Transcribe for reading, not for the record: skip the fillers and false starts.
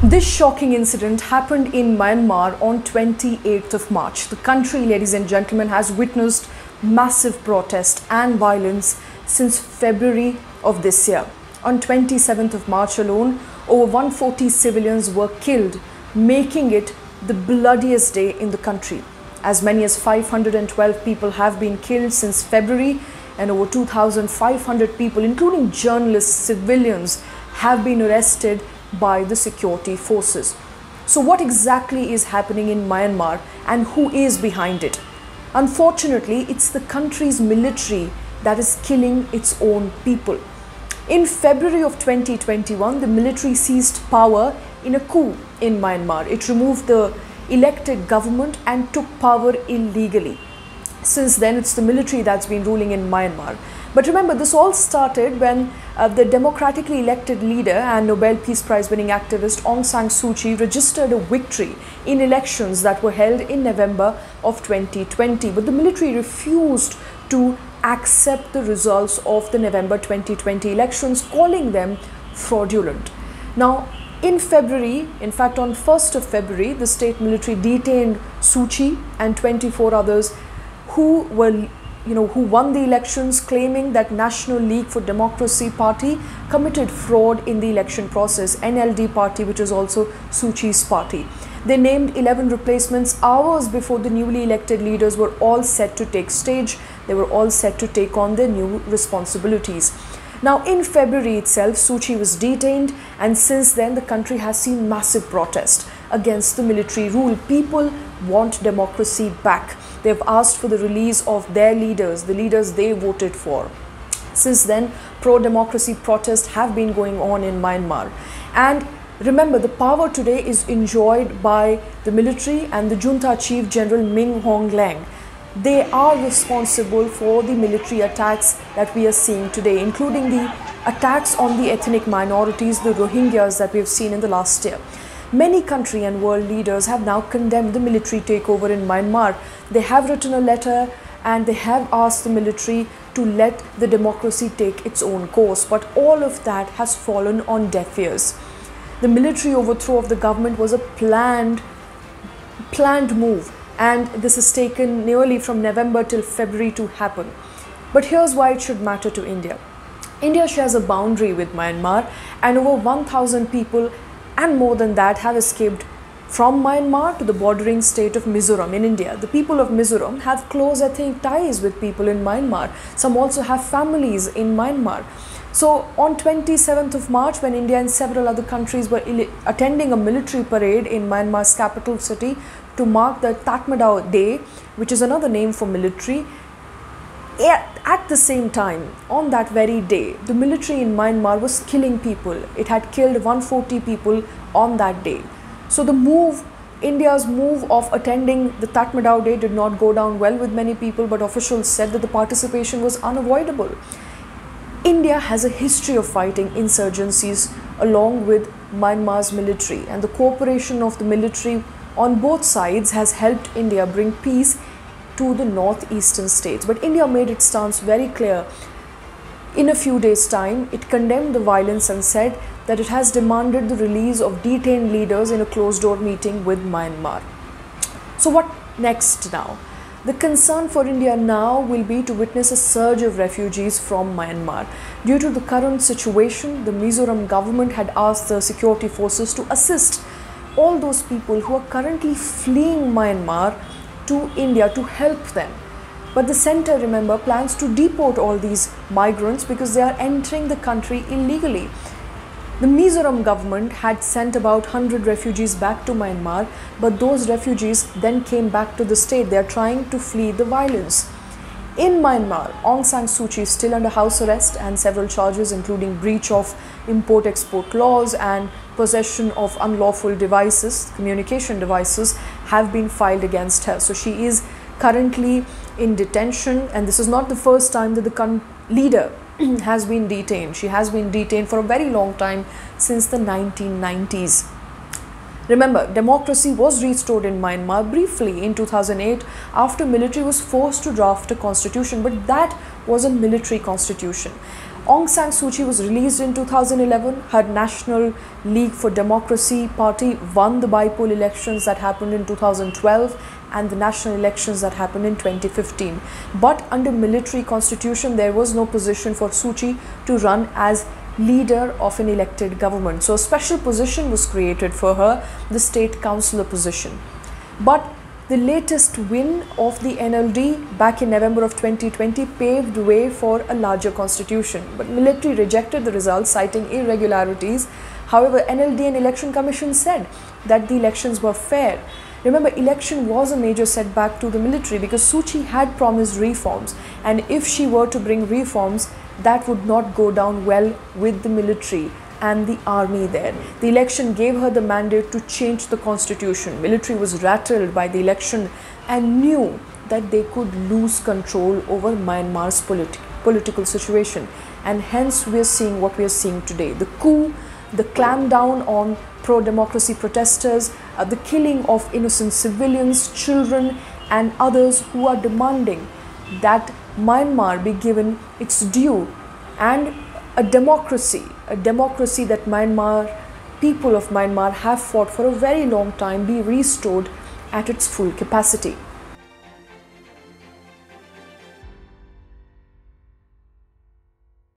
This shocking incident happened in Myanmar on 28th of March. The country, ladies and gentlemen, has witnessed massive protest and violence since February of this year. On 27th of March alone, over 140 civilians were killed, making it the bloodiest day in the country. As many as 512 people have been killed since February, and over 2,500 people, including journalists, civilians, have been arrested by the security forces. So what exactly is happening in Myanmar and who is behind it? Unfortunately, it's the country's military that is killing its own people. In February of 2021, the military seized power in a coup in Myanmar. It removed the elected government and took power illegally. Since then, it's the military that's been ruling in Myanmar. But remember, this all started when the democratically elected leader and Nobel Peace Prize winning activist Aung San Suu Kyi registered a victory in elections that were held in November of 2020. But the military refused to accept the results of the November 2020 elections, calling them fraudulent. Now, in February, in fact on 1st of February, the state military detained Suu Kyi and 24 others who won the elections, claiming that National League for Democracy party committed fraud in the election process. NLD party, which is also Suu Kyi's party. They named 11 replacements hours before the newly elected leaders were all set to take stage. They were all set to take on their new responsibilities. Now, in February itself, Suu Kyi was detained, and since then the country has seen massive protest against the military rule. People want democracy back. They've asked for the release of their leaders, the leaders they voted for. Since then, pro-democracy protests have been going on in Myanmar. And remember, the power today is enjoyed by the military and the junta chief General Min Aung Hlaing. They are responsible for the military attacks that we are seeing today, including the attacks on the ethnic minorities, the Rohingyas, that we have seen in the last year. Many country and world leaders have now condemned the military takeover in Myanmar. They have written a letter and they have asked the military to let the democracy take its own course. But all of that has fallen on deaf ears. The military overthrow of the government was a planned move, and this has taken nearly from November till February to happen. But here's why it should matter to India. India shares a boundary with Myanmar, and over 1,000 people and more than that have escaped from Myanmar to the bordering state of Mizoram in India. The people of Mizoram have close ethnic ties with people in Myanmar. Some also have families in Myanmar. So on 27th of March, when India and several other countries were attending a military parade in Myanmar's capital city to mark the Tatmadaw Day, which is another name for military, at the same time, on that very day, the military in Myanmar was killing people. It had killed 140 people on that day. So the India's move of attending the Tatmadaw Day did not go down well with many people, but officials said that the participation was unavoidable. India has a history of fighting insurgencies along with Myanmar's military, and the cooperation of the military on both sides has helped India bring peace to the northeastern states. But India made its stance very clear. In a few days' time, it condemned the violence and said that it has demanded the release of detained leaders in a closed-door meeting with Myanmar. So what next now? The concern for India now will be to witness a surge of refugees from Myanmar. Due to the current situation, the Mizoram government had asked the security forces to assist all those people who are currently fleeing Myanmar to India, to help them. But the centre, remember, plans to deport all these migrants because they are entering the country illegally. The Mizoram government had sent about 100 refugees back to Myanmar, but those refugees then came back to the state. They are trying to flee the violence. In Myanmar, Aung San Suu Kyi is still under house arrest, and several charges including breach of import-export laws and possession of unlawful devices, communication devices, have been filed against her. So she is currently in detention, and this is not the first time that the leader has been detained. She has been detained for a very long time, since the 1990s. Remember, democracy was restored in Myanmar briefly in 2008 after military was forced to draft a constitution, but that was a military constitution. Aung San Suu Kyi was released in 2011. Her National League for Democracy party won the bypoll elections that happened in 2012 and the national elections that happened in 2015. But under military constitution, there was no position for Suu Kyi to run as leader of an elected government. So a special position was created for her, the state councillor position. But the latest win of the NLD back in November of 2020 paved way for a larger constitution. But military rejected the results, citing irregularities. However, NLD and Election Commission said that the elections were fair. Remember, election was a major setback to the military because Suu Kyi had promised reforms, and if she were to bring reforms, that would not go down well with the military and the army there. The election gave her the mandate to change the constitution. Military was rattled by the election and knew that they could lose control over Myanmar's political situation, and hence we are seeing what we are seeing today. The coup, the clampdown on pro-democracy protesters, the killing of innocent civilians, children and others who are demanding that Myanmar be given its due, and a democracy that people of Myanmar have fought for a very long time be restored at its full capacity.